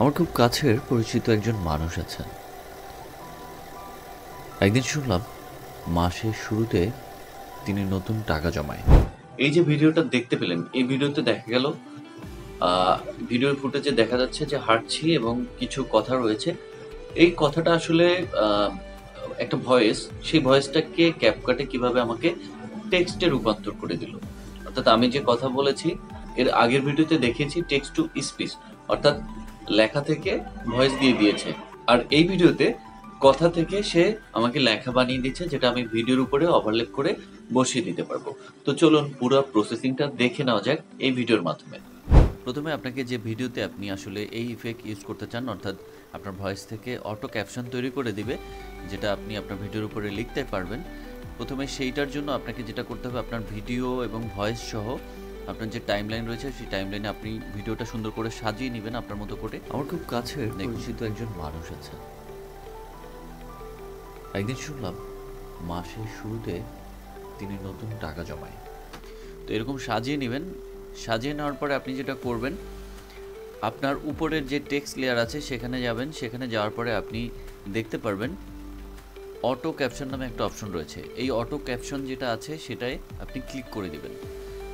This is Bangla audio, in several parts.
আমার খুব কাছের পরিচিত একজন মানুষ আছেন। একদিন শুনলাম মাসের শুরুতে তিনি নতুন টাকা জমায়। এই যে ভিডিওটা দেখতে পেলেন, এই ভিডিওতে দেখা গেল ভিডিওর ফুটেজে দেখা যাচ্ছে যে হাঁটছি এবং কিছু কথা রয়েছে। এই কথাটা আসলে একটা ভয়েস, সেই ভয়েসটাকে ক্যাপকাটে কিভাবে আমাকে টেক্সটে রূপান্তর করে দিল। অর্থাৎ আমি যে কথা বলেছি এর আগের ভিডিওতে দেখিয়েছি টেক্সট টু স্পিচ, অর্থাৎ লেখা থেকে ভয়েস দিয়ে দিয়েছে। আর এই ভিডিওতে কথা থেকে সে আমাকে লেখা বানিয়ে দিচ্ছে, যেটা আমি ভিডিওর উপরে ওভারলেপ করে বসিয়ে দিতে পারবো। তো চলুন পুরো প্রসেসিংটা দেখে নেওয়া যাক এই ভিডিওর মাধ্যমে। প্রথমে আপনাকে যে ভিডিওতে আপনি আসলে এই ইফেক্ট ইউজ করতে চান, অর্থাৎ আপনার ভয়েস থেকে অটো ক্যাপশন তৈরি করে দিবে, যেটা আপনি আপনার ভিডিওর উপরে লিখতে পারবেন। প্রথমে সেইটার জন্য আপনাকে যেটা করতে হবে, আপনার ভিডিও এবং ভয়েস সহ আপনার যে টাইমলাইন রয়েছে সেই টাইমলাইনে আপনি ভিডিওটা সুন্দর করে সাজিয়ে নেবেন আপনার মতো করে। আমার খুব কাছের পরিচিত একজন মানুষ আছেন। একদিন শুনলাম মাসের শুরুতে তিনি নতুন টাকা জমায়। তো এরকম সাজিয়ে নেবেন। সাজিয়ে নেওয়ার পরে আপনি যেটা করবেন, আপনার উপরের যে টেক্সট লেয়ার আছে সেখানে যাবেন। সেখানে যাওয়ার পরে আপনি দেখতে পারবেন অটো ক্যাপশন নামে একটা অপশন রয়েছে। এই অটো ক্যাপশন যেটা আছে সেটাই আপনি ক্লিক করে দিবেন।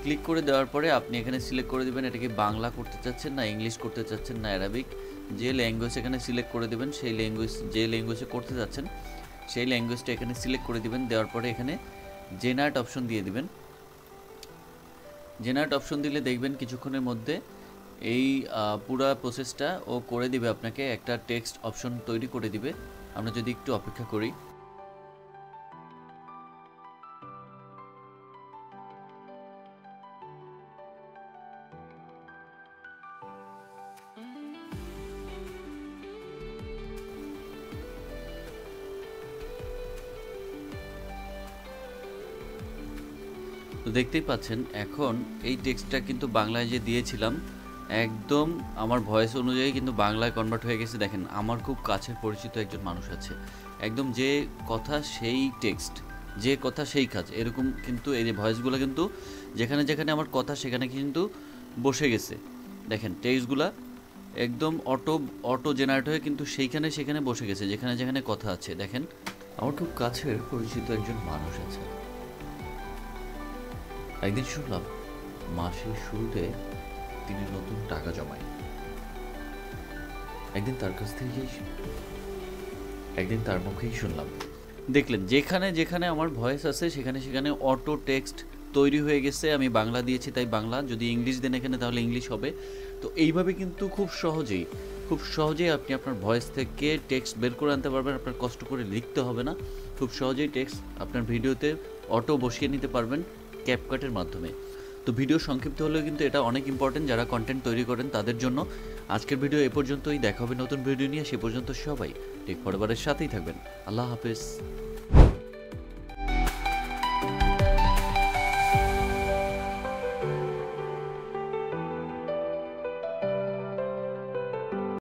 ক্লিক করে দেওয়ার পরে আপনি এখানে সিলেক্ট করে দিবেন এটাকে বাংলা করতে চাচ্ছেন না ইংলিশ করতে চাচ্ছেন না অ্যারাবিক। যে ল্যাঙ্গুয়েজ এখানে সিলেক্ট করে দেবেন, সেই ল্যাঙ্গুয়েজ যে ল্যাঙ্গুয়েজে করতে যাচ্ছেন সেই ল্যাঙ্গুয়েজটা এখানে সিলেক্ট করে দিবেন। দেওয়ার পরে এখানে জেনারেট অপশন দিয়ে দিবেন। জেনারেট অপশন দিলে দেখবেন কিছুক্ষণের মধ্যে এই পুরো প্রসেসটা ও করে দিবে, আপনাকে একটা টেক্সট অপশন তৈরি করে দিবে। আমরা যদি একটু অপেক্ষা করি। তো দেখতেই পাচ্ছেন এখন এই টেক্সটটা কিন্তু বাংলায় যে দিয়েছিলাম একদম আমার ভয়েস অনুযায়ী কিন্তু বাংলায় কনভার্ট হয়ে গেছে। দেখেন আমার খুব কাছের পরিচিত একজন মানুষ আছে, একদম যে কথা সেই টেক্সট, যে কথা সেই কাজ, এরকম কিন্তু এই যে ভয়েসগুলো কিন্তু যেখানে যেখানে আমার কথা সেখানে কিন্তু বসে গেছে। দেখেন টেক্সটগুলো একদম অটো অটো জেনারেট হয়ে কিন্তু সেইখানে সেখানে বসে গেছে যেখানে যেখানে কথা আছে। দেখেন আমার খুব কাছের পরিচিত একজন মানুষ আছে। একদিন শুনলাম মাসের শুরুতে তিনি নতুন টাকা জমায়। একদিন তার মুখেই শুনলাম। দেখলেন যেখানে যেখানে আমার ভয়েস আছে সেখানে সেখানে অটো টেক্সট তৈরি হয়ে গেছে। আমি বাংলা দিয়েছি তাই বাংলা, যদি ইংলিশ দেন এখানে তাহলে ইংলিশ হবে। তো এইভাবে কিন্তু খুব সহজেই আপনি আপনার ভয়েস থেকে টেক্সট বের করে আনতে পারবেন। আপনার কষ্ট করে লিখতে হবে না, খুব সহজেই টেক্সট আপনার ভিডিওতে অটো বসিয়ে নিতে পারবেন ক্যাপকাটের মাধ্যমে। তো ভিডিও সংক্ষিপ্ত হলেও কিন্তু এটা অনেক ইম্পর্টেন্ট যারা কন্টেন্ট তৈরি করেন তাদের জন্য। আজকের ভিডিও এ পর্যন্তই, দেখা হবে নতুন ভিডিও নিয়ে। সে পর্যন্ত সবাই টেক ফরওয়ার্ডের সাথেই থাকবেন। আল্লাহ হাফেজ।